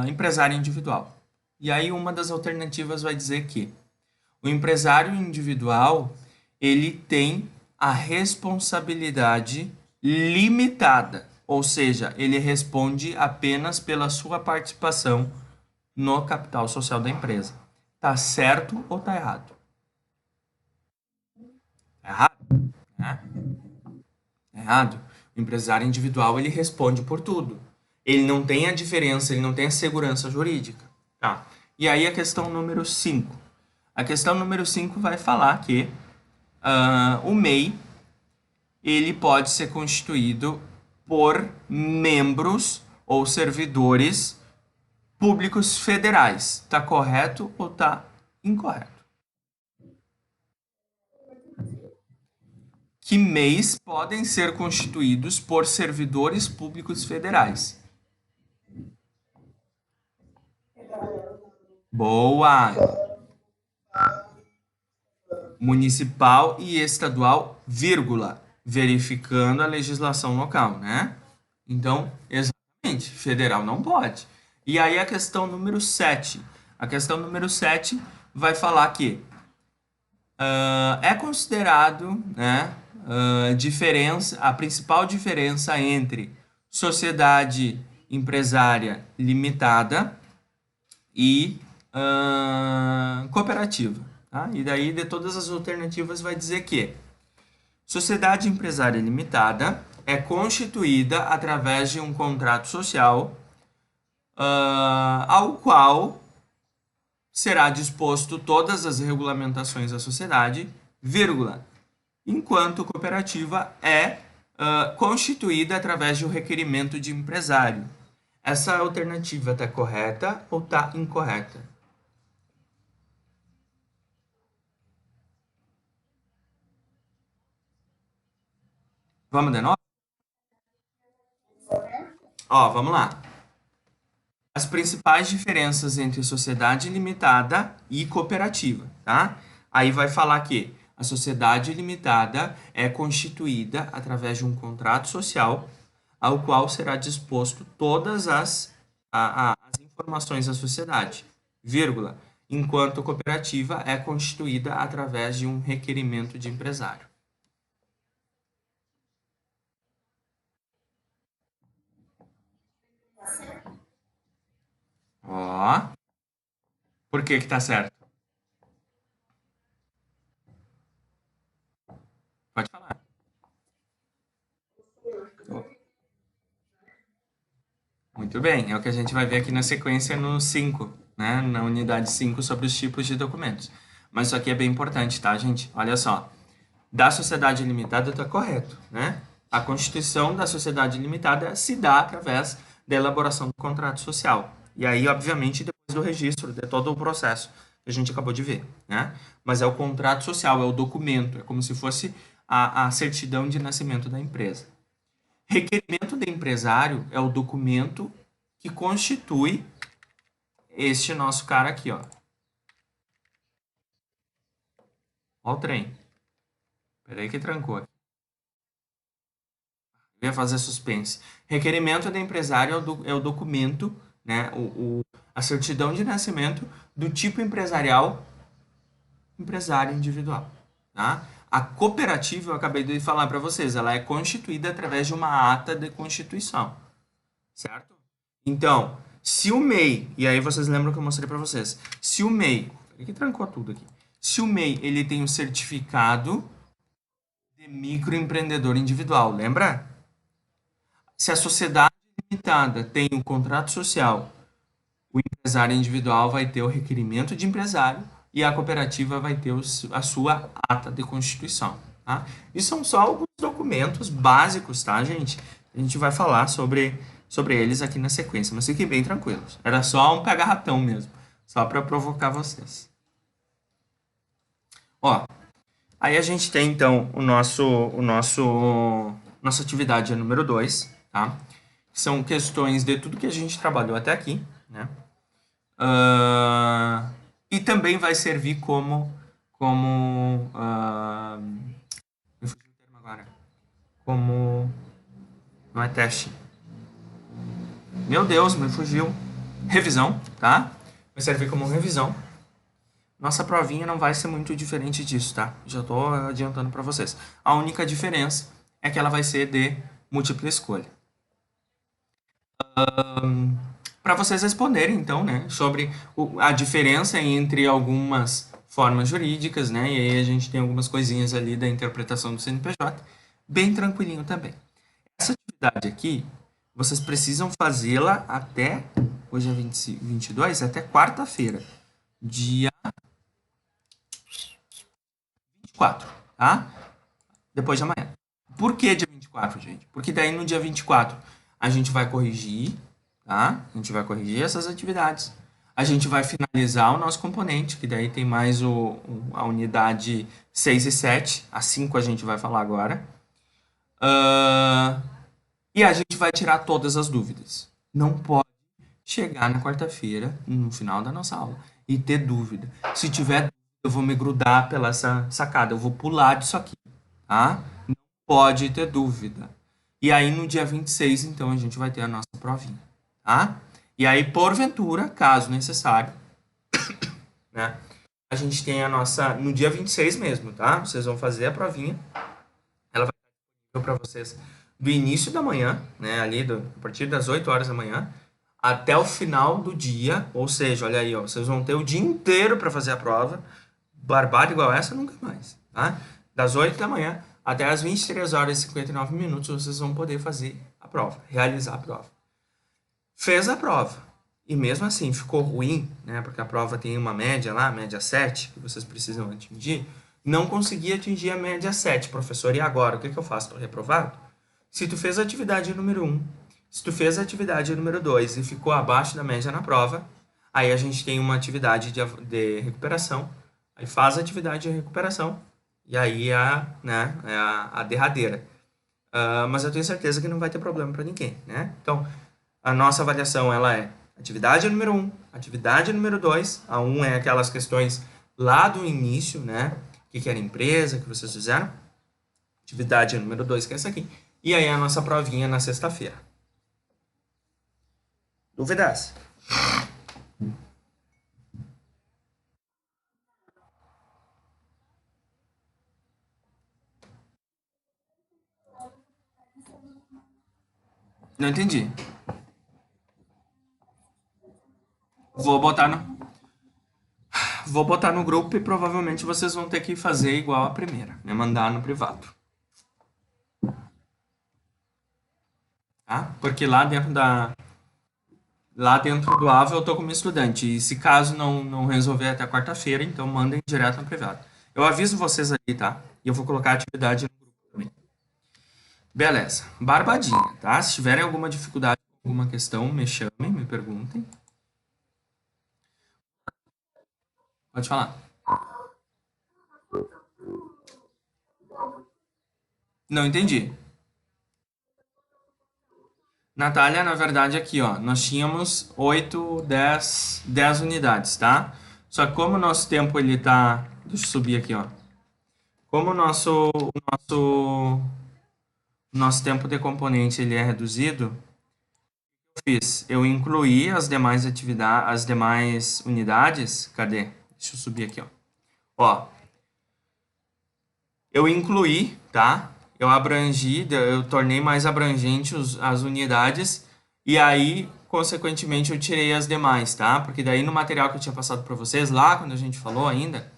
empresário individual. E aí uma das alternativas vai dizer que o empresário individual, ele tem a responsabilidade limitada, ou seja, ele responde apenas pela sua participação no capital social da empresa. Tá certo ou tá errado? Tá errado, né? Tá errado. O empresário individual, ele responde por tudo. Ele não tem a diferença, ele não tem a segurança jurídica. Tá. E aí a questão número 5. A questão número 5 vai falar que o MEI ele pode ser constituído por membros ou servidores públicos federais. Tá correto ou tá incorreto? Que MEIs podem ser constituídos por servidores públicos federais. Boa! Municipal e estadual, vírgula, verificando a legislação local, né? Então, exatamente, federal não pode. E aí a questão número 7. A questão número 7 vai falar que é considerado, né, a principal diferença entre sociedade empresária limitada e cooperativa. Tá? E daí, de todas as alternativas, vai dizer que sociedade empresária limitada é constituída através de um contrato social ao qual será disposto todas as regulamentações da sociedade, vírgula, enquanto cooperativa é constituída através de um requerimento de empresário. Essa alternativa está correta ou está incorreta? Vamos de novo? Ó, vamos lá. As principais diferenças entre sociedade limitada e cooperativa, tá? Aí vai falar que a sociedade limitada é constituída através de um contrato social ao qual será disposto todas as informações da sociedade, vírgula, enquanto cooperativa é constituída através de um requerimento de empresário. Ó, por que tá certo? Pode falar. Muito bem, é o que a gente vai ver aqui na sequência no 5, né? Na unidade 5 sobre os tipos de documentos. Mas isso aqui é bem importante, tá, gente? Olha só. Da sociedade limitada está correto, né? A constituição da sociedade limitada se dá através da elaboração do contrato social. E aí, obviamente, depois do registro, de todo o processo que a gente acabou de ver, né? Mas é o contrato social, é o documento, é como se fosse a certidão de nascimento da empresa. Requerimento de empresário é o documento que constitui este nosso cara aqui, ó. Ó o trem. Peraí que trancou aqui. Eu ia fazer suspense. Requerimento de empresário é o documento, né? A certidão de nascimento do tipo empresarial, empresário individual, tá? A cooperativa, eu acabei de falar para vocês, ela é constituída através de uma ata de constituição, certo? Então, se o MEI, e aí vocês lembram que eu mostrei para vocês, se o MEI, que trancou tudo aqui, se o MEI ele tem um certificado de microempreendedor individual, lembra? Se a sociedade limitada tem um contrato social, o empresário individual vai ter o requerimento de empresário e a cooperativa vai ter a sua ata de constituição, tá? E são só alguns documentos básicos, tá, gente? A gente vai falar sobre eles aqui na sequência, mas fiquem bem tranquilos. Era só um pega-ratão mesmo, só para provocar vocês. Ó, aí a gente tem então nossa atividade número 2, tá? São questões de tudo que a gente trabalhou até aqui, né? E também vai servir como me fugiu o termo agora. Como não é teste. Meu Deus, me fugiu. Revisão, tá? Vai servir como revisão. Nossa provinha não vai ser muito diferente disso, tá? Já tô adiantando para vocês. A única diferença é que ela vai ser de múltipla escolha. Para vocês responderem, então, né, sobre a diferença entre algumas formas jurídicas, né, e aí a gente tem algumas coisinhas ali da interpretação do CNPJ, bem tranquilinho também. Essa atividade aqui, vocês precisam fazê-la até, hoje é 22, até quarta-feira, dia 24, tá? Depois de amanhã. Por que dia 24, gente? Porque daí no dia 24 a gente vai corrigir, tá? A gente vai corrigir essas atividades. A gente vai finalizar o nosso componente, que daí tem mais a unidade 6 e 7. A 5 a gente vai falar agora. E a gente vai tirar todas as dúvidas. Não pode chegar na quarta-feira, no final da nossa aula, e ter dúvida. Se tiver dúvida, eu vou me grudar pela essa sacada. Eu vou pular disso aqui, tá? Não pode ter dúvida. E aí, no dia 26, então, a gente vai ter a nossa provinha, tá? E aí, porventura, caso necessário, né? A gente tem a nossa... No dia 26 mesmo, tá? Vocês vão fazer a provinha. Ela vai estar disponível para vocês do início da manhã, né? Ali, a partir das 8 horas da manhã, até o final do dia. Ou seja, olha aí, ó, vocês vão ter o dia inteiro para fazer a prova. Barbada igual essa, nunca mais, tá? Das 8 da manhã até as 23 horas e 59 minutos, vocês vão poder fazer a prova, realizar a prova. Fez a prova, e mesmo assim ficou ruim, né? Porque a prova tem uma média lá, média 7, que vocês precisam atingir. Não consegui atingir a média 7, professor, e agora? O que eu faço? Estou reprovado? Se tu fez a atividade número 1, se tu fez a atividade número 2 e ficou abaixo da média na prova, aí a gente tem uma atividade de recuperação, aí faz a atividade de recuperação, e aí é a derradeira. Mas eu tenho certeza que não vai ter problema para ninguém, né? Então, a nossa avaliação, ela é atividade número 1, atividade número 2. A 1 é aquelas questões lá do início, né? O que era empresa, que vocês fizeram. Atividade número 2, que é essa aqui. E aí a nossa provinha na sexta-feira. Dúvidas? Não entendi. Vou botar no grupo e provavelmente vocês vão ter que fazer igual a primeira, né? Mandar no privado. Tá? Porque lá dentro do AVA eu tô como estudante. E se caso não resolver até quarta-feira, então mandem direto no privado. Eu aviso vocês ali, tá? E eu vou colocar a atividade no grupo também. Beleza. Barbadinha, tá? Se tiverem alguma dificuldade, alguma questão, me chamem, me perguntem. Pode falar. Não entendi. Natália, na verdade, aqui, ó, nós tínhamos 8, 10 unidades, tá? Só que como o nosso tempo, ele tá... Deixa eu subir aqui, ó. Como o nosso tempo de componente, ele é reduzido, eu incluí as demais atividades, as demais unidades. Cadê? Deixa eu subir aqui, ó. Ó, eu incluí, tá? Eu tornei mais abrangente as unidades e aí, consequentemente, eu tirei as demais, tá? Porque daí no material que eu tinha passado para vocês, lá quando a gente falou ainda,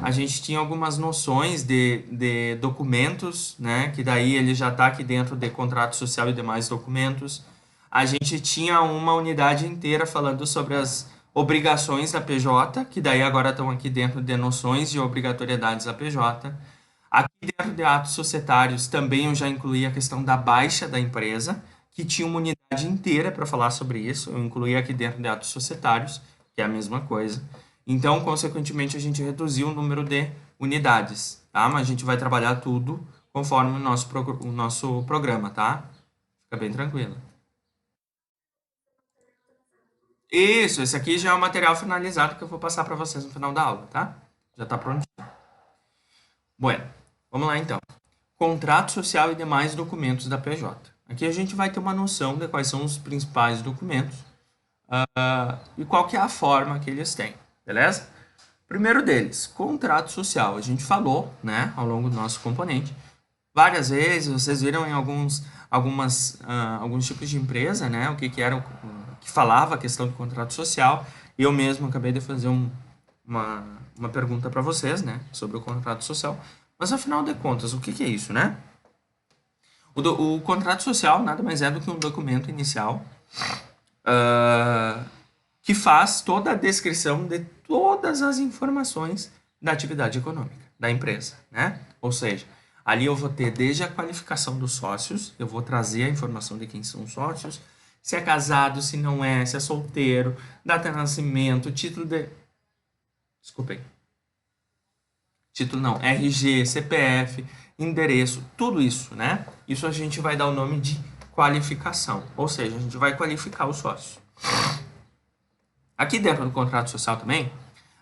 a gente tinha algumas noções de documentos, né? Que daí ele já está aqui dentro de contrato social e demais documentos. A gente tinha uma unidade inteira falando sobre as Obrigações da PJ, que daí agora estão aqui dentro de noções e obrigatoriedades da PJ. Aqui dentro de atos societários também eu já incluí a questão da baixa da empresa, que tinha uma unidade inteira para falar sobre isso. Eu incluí aqui dentro de atos societários, que é a mesma coisa. Então, consequentemente, a gente reduziu o número de unidades, tá? Mas a gente vai trabalhar tudo conforme o nosso programa, tá? Fica bem tranquilo. Isso, esse aqui já é o material finalizado que eu vou passar para vocês no final da aula, tá? Já está prontinho. Bueno, vamos lá então. Contrato social e demais documentos da PJ. Aqui a gente vai ter uma noção de quais são os principais documentos e qual que é a forma que eles têm, beleza? Primeiro deles, contrato social. A gente falou, né, ao longo do nosso componente, várias vezes, vocês viram em alguns tipos de empresa, né, o que era, que falava a questão do contrato social. Eu mesmo acabei de fazer uma pergunta para vocês, né, sobre o contrato social. Mas, afinal de contas, o que é isso, né? O contrato social nada mais é do que um documento inicial que faz toda a descrição de todas as informações da atividade econômica da empresa, né? Ou seja, ali eu vou ter desde a qualificação dos sócios, eu vou trazer a informação de quem são os sócios, se é casado, se não é, se é solteiro, data de nascimento, título de... Desculpem. Título não, RG, CPF, endereço, tudo isso, né? Isso a gente vai dar o nome de qualificação, ou seja, a gente vai qualificar os sócios. Aqui dentro do contrato social também,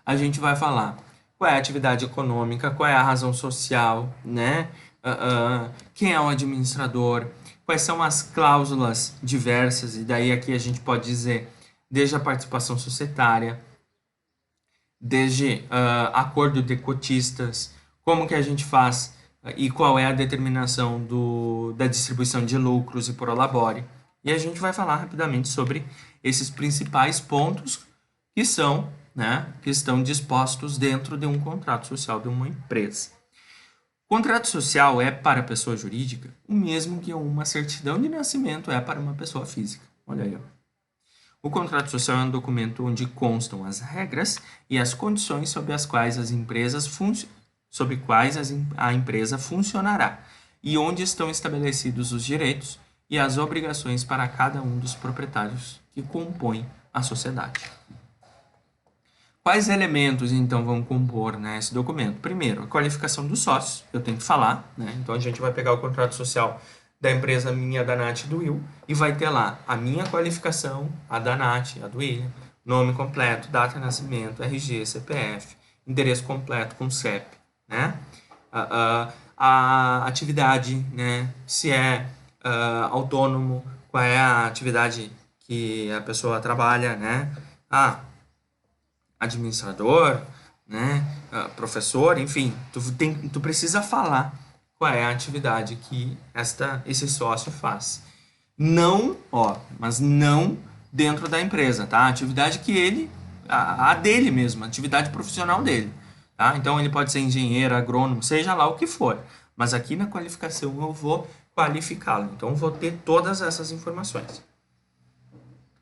a gente vai falar qual é a atividade econômica, qual é a razão social, né? Quem é o administrador, quais são as cláusulas diversas, e daí aqui a gente pode dizer desde a participação societária, desde acordo de cotistas, como que a gente faz e qual é a determinação da distribuição de lucros e prolabore. E a gente vai falar rapidamente sobre esses principais pontos que são, né, que estão dispostos dentro de um contrato social de uma empresa. Contrato social é para a pessoa jurídica o mesmo que uma certidão de nascimento é para uma pessoa física. Olha aí, ó. O contrato social é um documento onde constam as regras e as condições sob as quais a empresa funcionará e onde estão estabelecidos os direitos e as obrigações para cada um dos proprietários que compõem a sociedade. Quais elementos, então, vão compor, né, esse documento? Primeiro, a qualificação dos sócios, eu tenho que falar, né? Então, a gente vai pegar o contrato social da empresa minha, da Nath e do Will, e vai ter lá a minha qualificação, a da Nath, a do William, nome completo, data de nascimento, RG, CPF, endereço completo com CEP, né? A atividade, né? Se é autônomo, qual é a atividade que a pessoa trabalha, né? Administrador, né? Professor, enfim, tu precisa falar qual é a atividade que esse sócio faz. Não, mas não dentro da empresa, tá? A atividade que ele, a dele mesmo, a atividade profissional dele, tá? Então ele pode ser engenheiro, agrônomo, seja lá o que for, mas aqui na qualificação eu vou qualificá-lo, então eu vou ter todas essas informações.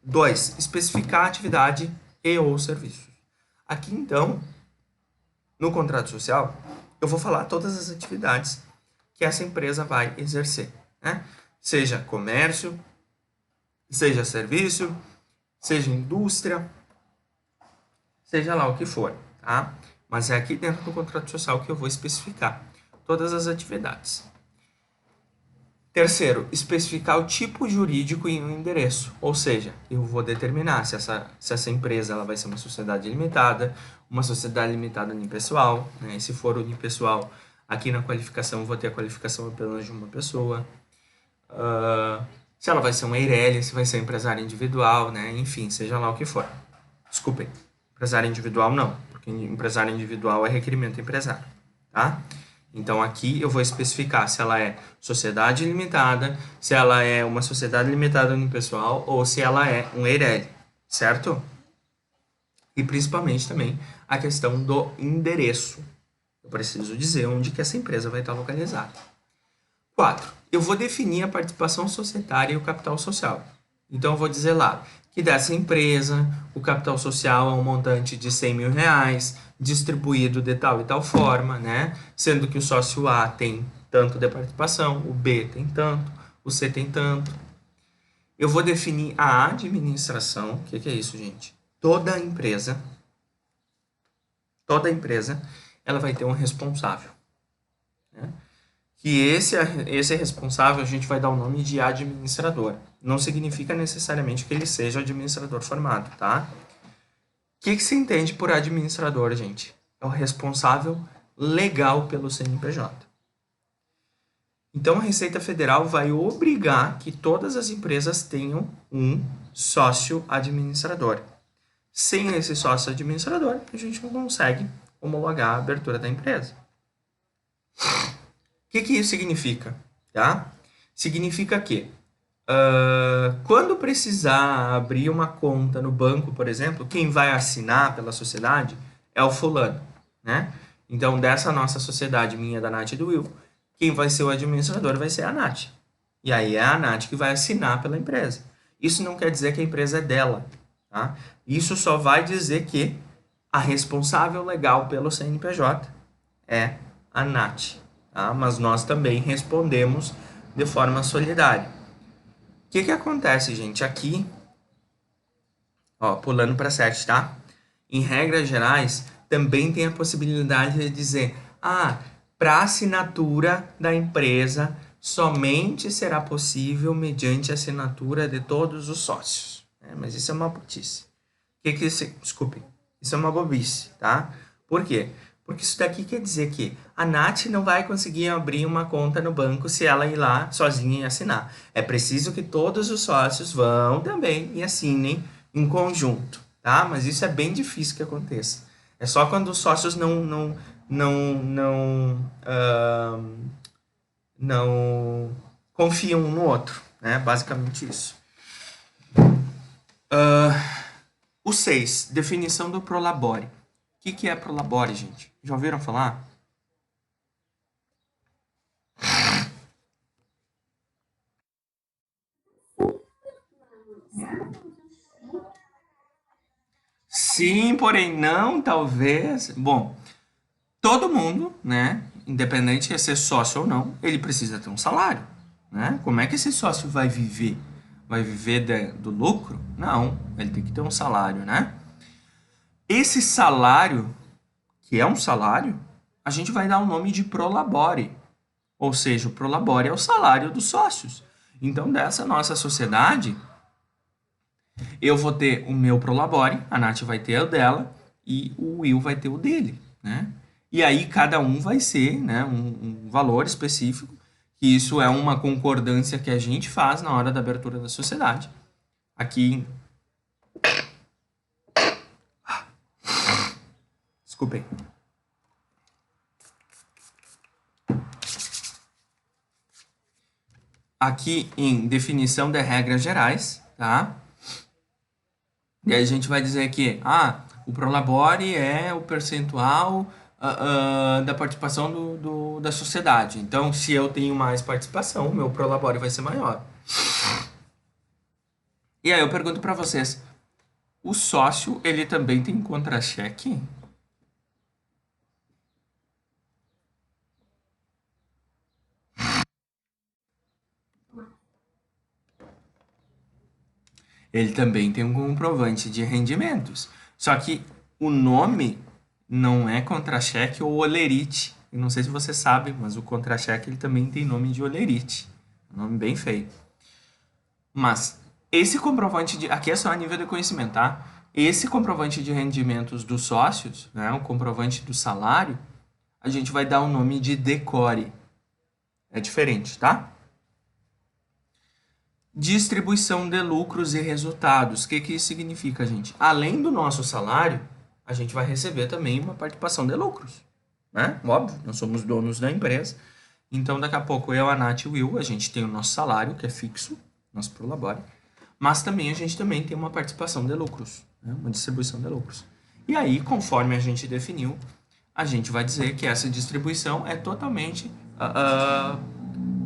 2. Especificar a atividade e ou serviços. Aqui então, no contrato social, eu vou falar todas as atividades que essa empresa vai exercer, né? Seja comércio, seja serviço, seja indústria, seja lá o que for, tá? Mas é aqui dentro do contrato social que eu vou especificar todas as atividades. Terceiro, especificar o tipo jurídico e o endereço, ou seja, eu vou determinar se essa empresa ela vai ser uma sociedade limitada unipessoal, né? E se for unipessoal, aqui na qualificação eu vou ter a qualificação apenas de uma pessoa, se ela vai ser uma EIRELI, se vai ser empresário individual, né? Enfim, seja lá o que for. Desculpem, empresário individual não, porque empresário individual é requerimento empresário, tá? Então, aqui eu vou especificar se ela é sociedade limitada, se ela é uma sociedade limitada unipessoal ou se ela é um EIRELI, certo? E principalmente também a questão do endereço. Eu preciso dizer onde que essa empresa vai estar localizada. 4. Eu vou definir a participação societária e o capital social. Então, eu vou dizer lá que dessa empresa, o capital social é um montante de 100 mil reais, distribuído de tal e tal forma, né? Sendo que o sócio A tem tanto de participação, o B tem tanto, o C tem tanto. Eu vou definir a administração. O que é isso, gente? Toda empresa, ela vai ter um responsável, né? Que esse responsável a gente vai dar o nome de administrador. Não significa necessariamente que ele seja administrador formado, tá? O que se entende por administrador, gente? É o responsável legal pelo CNPJ. Então, a Receita Federal vai obrigar que todas as empresas tenham um sócio administrador. Sem esse sócio administrador, a gente não consegue homologar a abertura da empresa. O que isso significa? Tá? Significa que quando precisar abrir uma conta no banco, por exemplo, quem vai assinar pela sociedade é o fulano, né? Então, dessa nossa sociedade, minha, da Nath e do Will, quem vai ser o administrador vai ser a Nath. E aí é a Nath que vai assinar pela empresa. Isso não quer dizer que a empresa é dela, tá? Isso só vai dizer que a responsável legal pelo CNPJ é a Nath, tá? Mas nós também respondemos de forma solidária. O que acontece, gente? Aqui, ó, pulando para 7, tá? Em regras gerais, também tem a possibilidade de dizer, para assinatura da empresa, somente será possível mediante a assinatura de todos os sócios. Mas isso é uma putice. Desculpem, isso é uma bobice, tá? Por quê? Porque isso daqui quer dizer que a Nath não vai conseguir abrir uma conta no banco se ela ir lá sozinha e assinar. É preciso que todos os sócios vão também e assinem em conjunto, tá? Mas isso é bem difícil que aconteça. É só quando os sócios não confiam um no outro, né? Basicamente isso. O 6, definição do prolabore. O que é prolabore, gente? Já ouviram falar? Sim, porém não, talvez. Bom, todo mundo, né, independente de ser sócio ou não, ele precisa ter um salário, né? Como é que esse sócio vai viver? Vai viver do lucro? Não, ele tem que ter um salário, né? Esse salário, que é um salário, a gente vai dar o nome de prolabore. Ou seja, o prolabore é o salário dos sócios. Então, dessa nossa sociedade, eu vou ter o meu prolabore, a Nath vai ter o dela e o Will vai ter o dele, né? E aí cada um vai ser, né, um valor específico, que isso é uma concordância que a gente faz na hora da abertura da sociedade. Aqui... Desculpem. Aqui em definição de regras gerais, tá? E aí a gente vai dizer que o prolabore é o percentual da participação da sociedade. Então, se eu tenho mais participação, o meu prolabore vai ser maior. E aí eu pergunto para vocês, o sócio, ele também tem contra-cheque? Ele também tem um comprovante de rendimentos. Só que o nome não é contra-cheque ou olerite. Eu não sei se você sabe, mas o contra-cheque ele também tem nome de olerite. Um nome bem feio. Mas esse comprovante de... Aqui é só a nível de conhecimento, tá? Esse comprovante de rendimentos dos sócios, né, o comprovante do salário, a gente vai dar o nome de decore. É diferente, tá? Distribuição de lucros e resultados. O que isso significa, gente? Além do nosso salário, a gente vai receber também uma participação de lucros, né? Óbvio, nós somos donos da empresa. Então, daqui a pouco, eu, a Nath e o Will, a gente tem o nosso salário, que é fixo, nosso prolabore, mas também a gente também tem uma participação de lucros, né? Uma distribuição de lucros. E aí, conforme a gente definiu, a gente vai dizer que essa distribuição é totalmente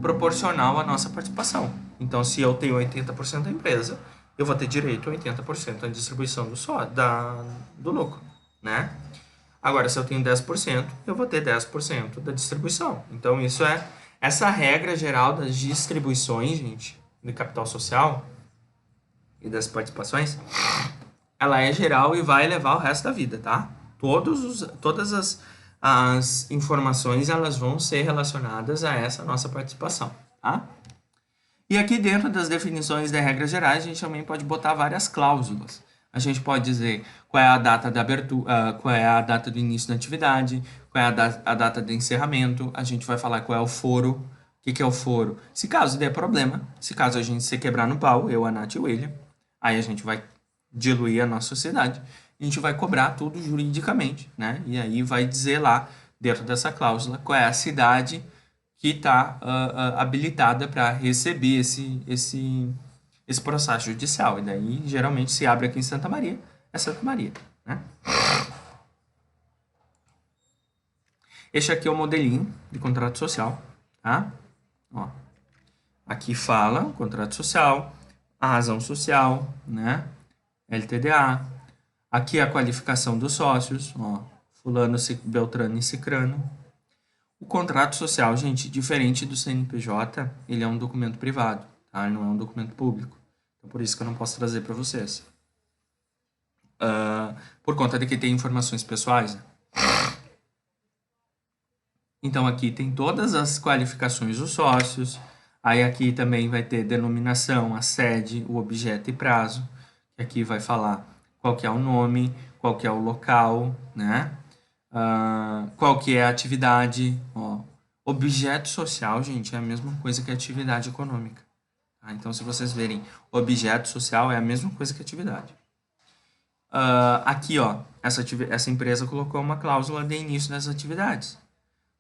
proporcional à nossa participação. Então, se eu tenho 80% da empresa, eu vou ter direito a 80% da distribuição do lucro, né? Agora, se eu tenho 10%, eu vou ter 10% da distribuição. Então, essa regra geral das distribuições, gente, de capital social e das participações, ela é geral e vai levar o resto da vida, tá? Todas as informações, elas vão ser relacionadas a essa nossa participação, tá? E aqui dentro das definições de regras gerais, a gente também pode botar várias cláusulas. A gente pode dizer qual é a data de abertura, qual é a data do início da atividade, qual é a data de encerramento, a gente vai falar qual é o foro. O que é o foro? Se caso der problema, se caso a gente se quebrar no pau, eu, a Nath e o William, aí a gente vai diluir a nossa sociedade, a gente vai cobrar tudo juridicamente, né? E aí vai dizer lá, dentro dessa cláusula, qual é a cidade que está habilitada para receber esse processo judicial. E daí, geralmente, se abre aqui em Santa Maria, é Santa Maria, né? Este aqui é o modelinho de contrato social, tá? Ó, aqui fala o contrato social, a razão social, né? LTDA. Aqui é a qualificação dos sócios, ó, fulano, beltrano e cicrano. O contrato social, gente, diferente do CNPJ, ele é um documento privado, tá? Ele não é um documento público. Então, por isso que eu não posso trazer para vocês. Por conta de que tem informações pessoais, né? Então, aqui tem todas as qualificações dos sócios. Aí, aqui também vai ter denominação, a sede, o objeto e prazo. Aqui vai falar qual que é o nome, qual que é o local, né? Qual que é a atividade. Ó. Objeto social, gente, é a mesma coisa que atividade econômica. Tá? Então, se vocês verem, objeto social é a mesma coisa que atividade. Aqui, ó, essa empresa colocou uma cláusula de início das atividades.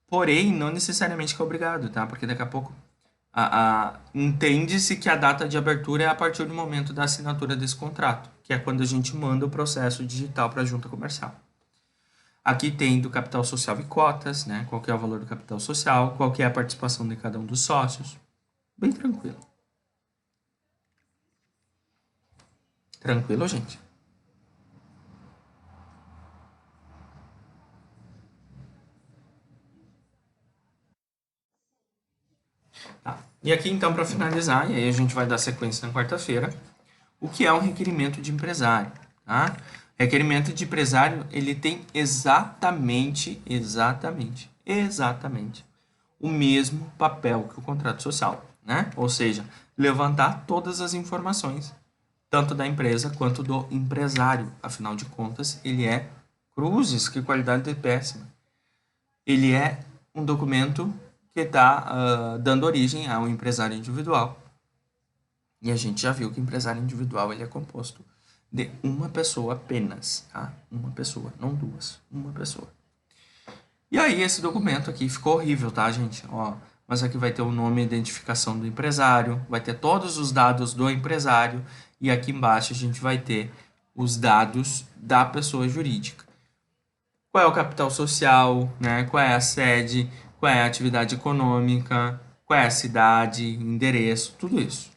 Porém, não necessariamente que é obrigado, tá? Porque daqui a pouco entende-se que a data de abertura é a partir do momento da assinatura desse contrato, que é quando a gente manda o processo digital para a junta comercial. Aqui tem do capital social e cotas, né? Qual que é o valor do capital social, qual que é a participação de cada um dos sócios. Bem tranquilo. Tranquilo, gente? Tá. E aqui, então, para finalizar, e aí a gente vai dar sequência na quarta-feira, o que é um requerimento de empresário, tá? Requerimento de empresário, ele tem exatamente o mesmo papel que o contrato social, né? Ou seja, levantar todas as informações, tanto da empresa quanto do empresário. Afinal de contas, ele é cruzes, que qualidade péssima. Ele é um documento que está dando origem a um empresário individual. E a gente já viu que o empresário individual ele é composto de uma pessoa apenas, tá? Uma pessoa, não duas, uma pessoa. E aí esse documento aqui ficou horrível, tá, gente? Ó, mas aqui vai ter o nome e identificação do empresário, vai ter todos os dados do empresário e aqui embaixo a gente vai ter os dados da pessoa jurídica. Qual é o capital social, né? Qual é a sede, qual é a atividade econômica, qual é a cidade, endereço, tudo isso.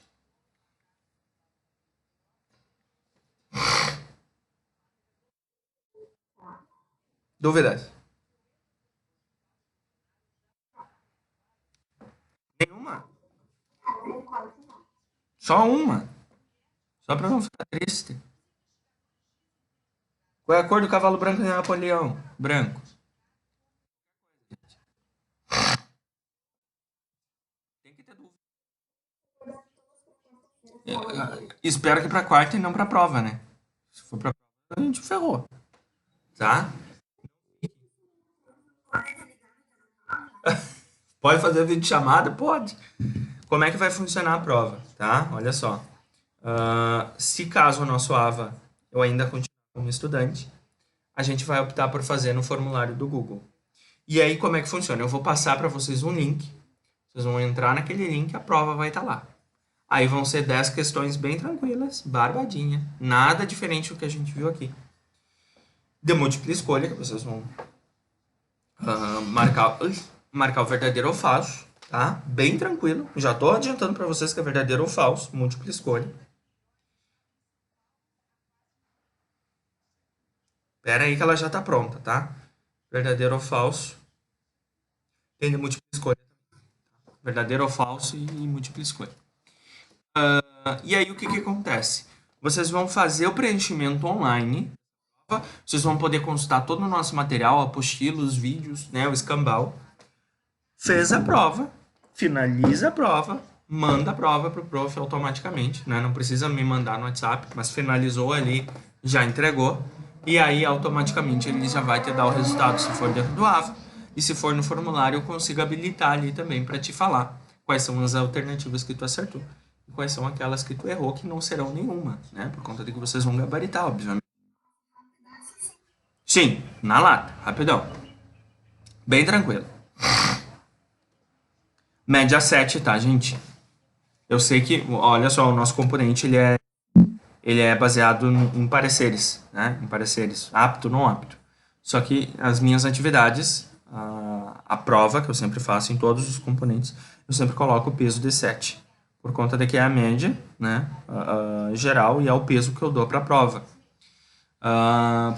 Dúvidas? Nenhuma? Só uma? Só para não ficar triste. Qual é a cor do cavalo branco de Napoleão? Branco. Tem que ter dúvida. Espero que para quarta e não para prova, né? Se for para prova, a gente ferrou. Tá? Pode fazer vídeo chamada? Pode. Como é que vai funcionar a prova? Tá? Olha só. Se caso o nosso AVA eu ainda continuar como estudante, a gente vai optar por fazer no formulário do Google. E aí, como é que funciona? Eu vou passar para vocês um link. Vocês vão entrar naquele link, a prova vai estar lá. Aí vão ser 10 questões bem tranquilas, barbadinha. Nada diferente do que a gente viu aqui. De múltipla escolha, que vocês vão marcar o verdadeiro ou falso, tá? Bem tranquilo. Já estou adiantando para vocês que é verdadeiro ou falso, múltipla escolha. Pera aí que ela já tá pronta, tá? Verdadeiro ou falso. Tem de múltipla escolha. Verdadeiro ou falso e múltipla escolha. E aí o que acontece? Vocês vão fazer o preenchimento online. Vocês vão poder consultar todo o nosso material, apostilas, vídeos, né, o escambau. Fez a prova, finaliza a prova, manda a prova pro prof automaticamente, né? Não precisa me mandar no WhatsApp, mas finalizou ali, já entregou. E aí automaticamente ele já vai te dar o resultado se for dentro do AVA. E se for no formulário, eu consigo habilitar ali também para te falar quais são as alternativas que tu acertou e quais são aquelas que tu errou, que não serão nenhuma, né? Por conta de que vocês vão gabaritar, obviamente. Sim, na lata, rapidão. Bem tranquilo. Média 7, tá, gente? Eu sei que, olha só, o nosso componente ele é baseado em pareceres, né? Em pareceres, apto, não apto. Só que as minhas atividades, a prova que eu sempre faço em todos os componentes, eu sempre coloco o peso de 7, por conta de que é a média, né? Geral, e é o peso que eu dou para a prova.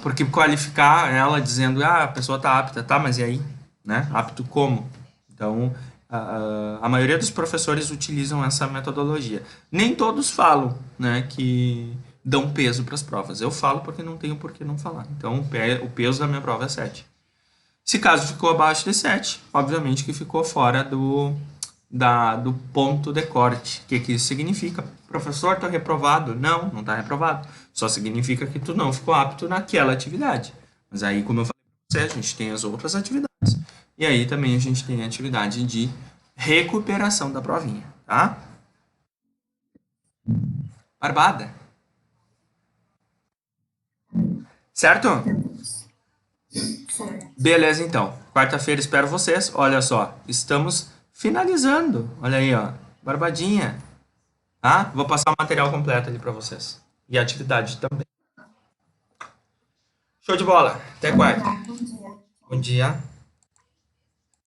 Porque qualificar ela dizendo, a pessoa tá apta, tá, mas e aí? Né? Apto como? Então, a maioria dos professores utilizam essa metodologia. Nem todos falam, né, que dão peso para as provas. Eu falo porque não tenho por que não falar. Então, o peso da minha prova é 7. Se caso ficou abaixo de 7, obviamente que ficou fora do ponto de corte. O que isso significa? Professor, tá reprovado? Não, não tá reprovado. Só significa que tu não ficou apto naquela atividade. Mas aí, como eu falei pra você, a gente tem as outras atividades. E aí também a gente tem a atividade de recuperação da provinha, tá? Barbada. Certo? Certo. Beleza, então. Quarta-feira espero vocês. Olha só, estamos finalizando. Olha aí, ó. Barbadinha. Tá? Vou passar o material completo ali pra vocês. E a atividade também. Show de bola. Até quarta. Tá, bom dia. Bom dia.